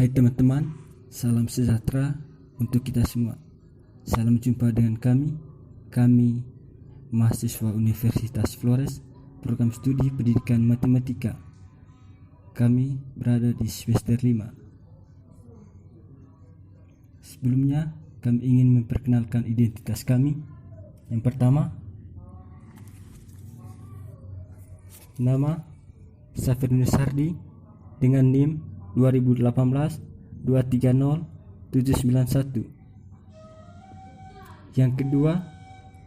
Hai teman-teman, salam sejahtera untuk kita semua. Salam jumpa dengan kami mahasiswa Universitas Flores, program studi pendidikan matematika. Kami berada di semester 5. Sebelumnya, kami ingin memperkenalkan identitas kami. Yang pertama, nama Safirun Sardi dengan NIM 2018-230-791. Yang kedua,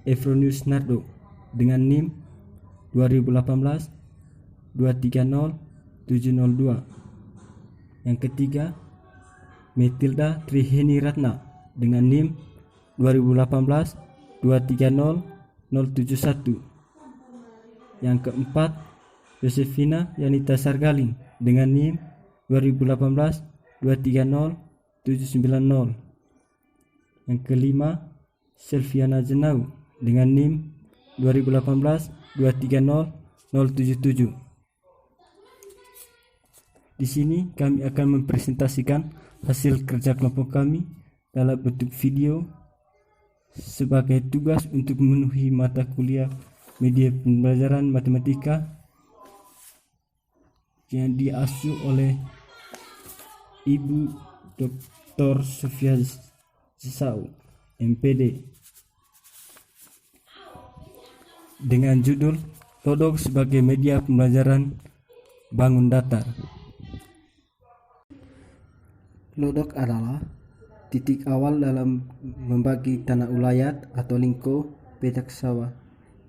Efronius Nardo dengan NIM 2018-230-702. Yang ketiga, Metilda Triheni Ratna dengan NIM 2018-230-071. Yang keempat, Yosefina Yanita Sargaling dengan NIM 2018-230-790. Yang kelima, Selviana Jenau dengan NIM 2018-230-077. Di sini kami akan mempresentasikan hasil kerja kelompok kami dalam bentuk video sebagai tugas untuk memenuhi mata kuliah media pembelajaran matematika yang diasuh oleh Ibu Dr. Sofia Zisau, MPD, dengan judul Lodok sebagai media pembelajaran bangun datar. Lodok adalah titik awal dalam membagi tanah ulayat atau lingko petak sawah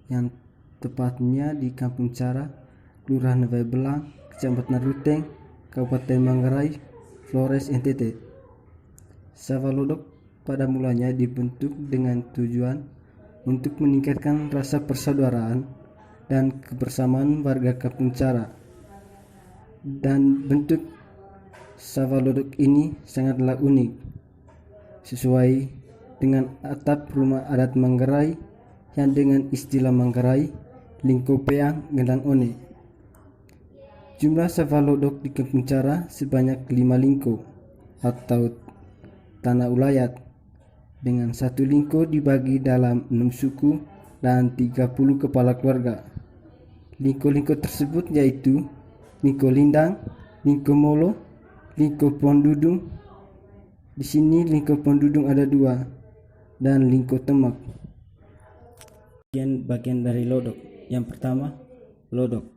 yang tepatnya di Kampung Cara, Kelurahan Navai Belang, Kecamatan Ruteng, Kabupaten Manggarai, Flores, NTT. Sawah lodok pada mulanya dibentuk dengan tujuan untuk meningkatkan rasa persaudaraan dan kebersamaan warga Kampung Cara. Dan bentuk sawah lodok ini sangatlah unik, sesuai dengan atap rumah adat Manggarai yang dengan istilah Manggarai lingko peang gendang one. Jumlah sawah lodok di Kampung Cara sebanyak 5 lingko atau tanah ulayat, dengan satu lingko dibagi dalam 6 suku dan 30 kepala keluarga. Lingko-lingko tersebut yaitu lingko Lindang, lingko Molo, lingko Pondudung. Di sini lingko Pondudung ada 2 dan lingko Temak. Bagian dari lodok. Yang pertama, lodok.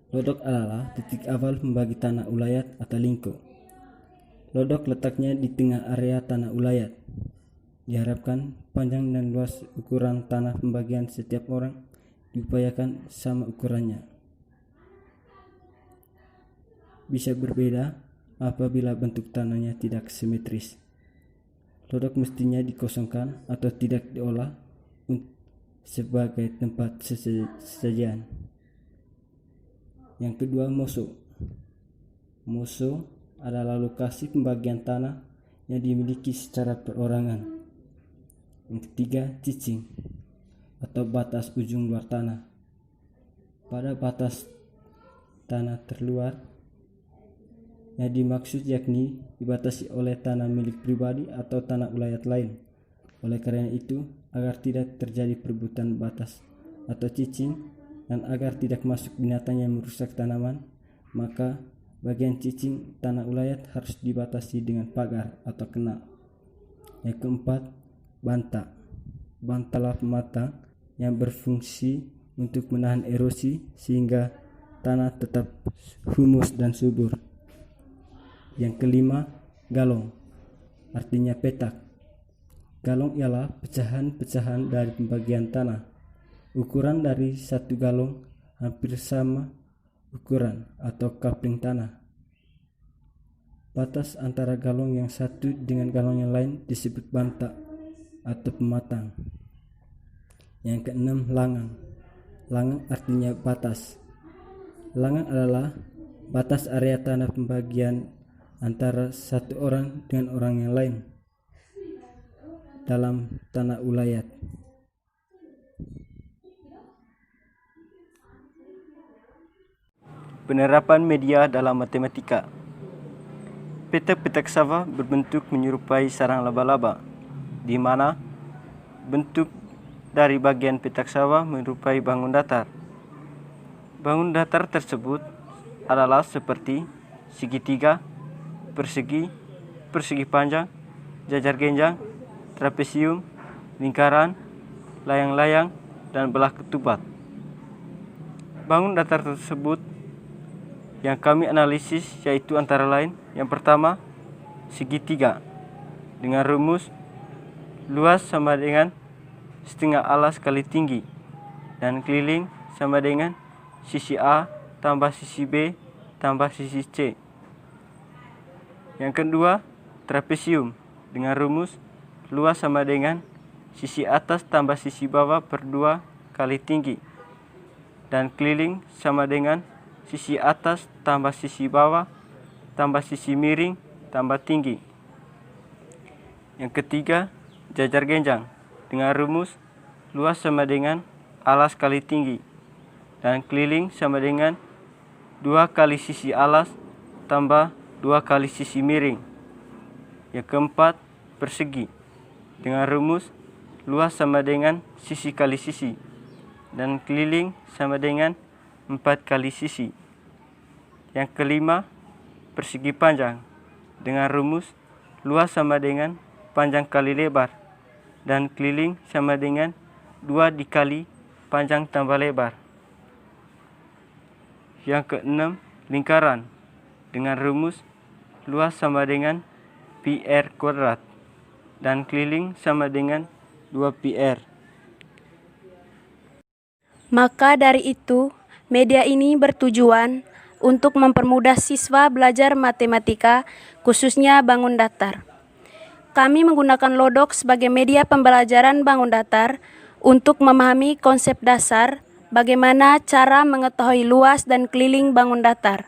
Lodok adalah titik awal membagi tanah ulayat atau lingko. Lodok letaknya di tengah area tanah ulayat. Diharapkan panjang dan luas ukuran tanah pembagian setiap orang diupayakan sama ukurannya. Bisa berbeda apabila bentuk tanahnya tidak simetris. Lodok mestinya dikosongkan atau tidak diolah sebagai tempat sesajian. Yang kedua, moso. Moso adalah lokasi pembagian tanah yang dimiliki secara perorangan. Yang ketiga, cicing atau batas ujung luar tanah. Pada batas tanah terluar yang dimaksud yakni dibatasi oleh tanah milik pribadi atau tanah ulayat lain. Oleh karena itu, agar tidak terjadi perebutan batas atau cicing dan agar tidak masuk binatang yang merusak tanaman, maka bagian cicing tanah ulayat harus dibatasi dengan pagar atau kenal. Yang keempat, banta. Bantalah pematang yang berfungsi untuk menahan erosi sehingga tanah tetap humus dan subur. Yang kelima, galong, artinya petak. Galong ialah pecahan-pecahan dari pembagian tanah. Ukuran dari satu galong hampir sama ukuran atau kapling tanah. Batas antara galong yang satu dengan galong yang lain disebut banta atau pematang. Yang keenam, langang. Langang artinya batas. Langang adalah batas area tanah pembagian antara satu orang dengan orang yang lain dalam tanah ulayat. Penerapan media dalam matematika. Petak-petak sawah berbentuk menyerupai sarang laba-laba, di mana bentuk dari bagian petak sawah menyerupai bangun datar. Bangun datar tersebut adalah seperti segitiga, persegi, persegi panjang, jajar genjang, trapesium, lingkaran, layang-layang, dan belah ketupat. Bangun datar tersebut yang kami analisis yaitu antara lain: yang pertama, segitiga dengan rumus luas sama dengan setengah alas kali tinggi dan keliling sama dengan sisi A tambah sisi B tambah sisi C. Yang kedua, trapesium dengan rumus luas sama dengan sisi atas tambah sisi bawah per 2 kali tinggi dan keliling sama dengan sisi atas tambah sisi bawah tambah sisi miring tambah tinggi. Yang ketiga, jajar genjang dengan rumus luas sama dengan alas kali tinggi dan keliling sama dengan 2 kali sisi alas tambah 2 kali sisi miring. Yang keempat, persegi dengan rumus luas sama dengan sisi kali sisi dan keliling sama dengan 4 kali sisi. Yang kelima, persegi panjang dengan rumus luas sama dengan panjang kali lebar dan keliling sama dengan 2 dikali panjang tambah lebar. Yang keenam, lingkaran dengan rumus luas sama dengan pi r kuadrat dan keliling sama dengan 2 pi r. Maka dari itu, media ini bertujuan untuk mempermudah siswa belajar matematika, khususnya bangun datar. Kami menggunakan Lodok sebagai media pembelajaran bangun datar untuk memahami konsep dasar bagaimana cara mengetahui luas dan keliling bangun datar.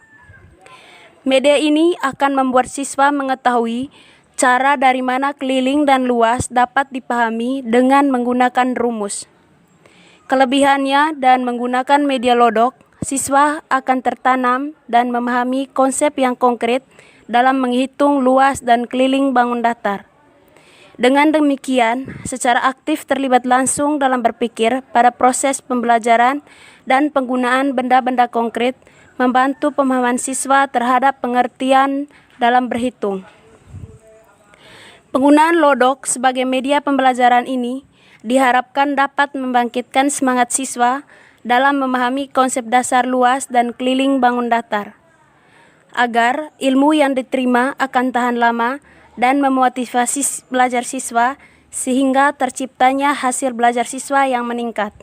Media ini akan membuat siswa mengetahui cara dari mana keliling dan luas dapat dipahami dengan menggunakan rumus. Kelebihannya dan menggunakan media Lodok, siswa akan tertanam dan memahami konsep yang konkret dalam menghitung luas dan keliling bangun datar. Dengan demikian, secara aktif terlibat langsung dalam berpikir pada proses pembelajaran dan penggunaan benda-benda konkret, membantu pemahaman siswa terhadap pengertian dalam berhitung. Penggunaan Lodok sebagai media pembelajaran ini diharapkan dapat membangkitkan semangat siswa dalam memahami konsep dasar luas dan keliling bangun datar, agar ilmu yang diterima akan tahan lama dan memotivasi belajar siswa sehingga terciptanya hasil belajar siswa yang meningkat.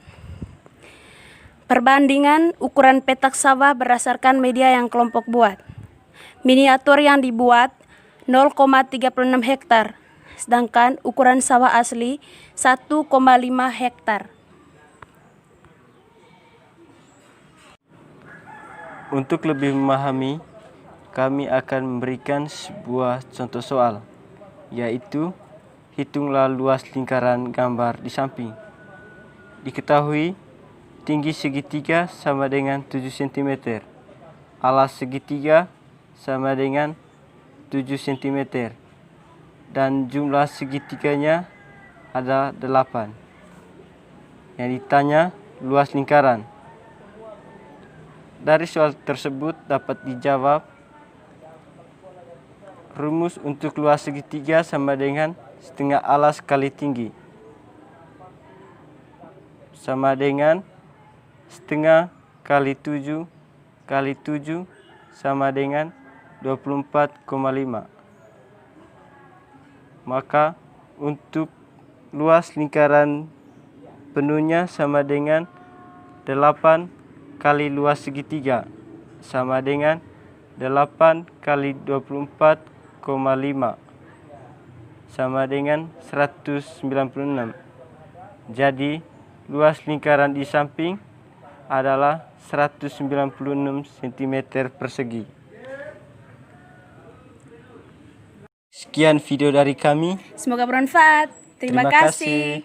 Perbandingan ukuran petak sawah berdasarkan media yang kelompok buat. Miniatur yang dibuat 0,36 hektar, sedangkan ukuran sawah asli 1,5 hektar. Untuk lebih memahami, kami akan memberikan sebuah contoh soal, yaitu hitunglah luas lingkaran gambar di samping. Diketahui tinggi segitiga sama dengan 7 cm, alas segitiga sama dengan 7 cm, dan jumlah segitiganya ada 8. Yang ditanya luas lingkaran. Dari soal tersebut dapat dijawab rumus untuk luas segitiga sama dengan setengah alas kali tinggi sama dengan setengah kali 7 kali 7 sama dengan 24,5. Maka untuk luas lingkaran penuhnya sama dengan 8 kali luas segitiga sama dengan 8 kali 24,5 sama dengan 196. Jadi luas lingkaran di samping adalah 196 cm persegi. Sekian video dari kami. Semoga bermanfaat. Terima kasih.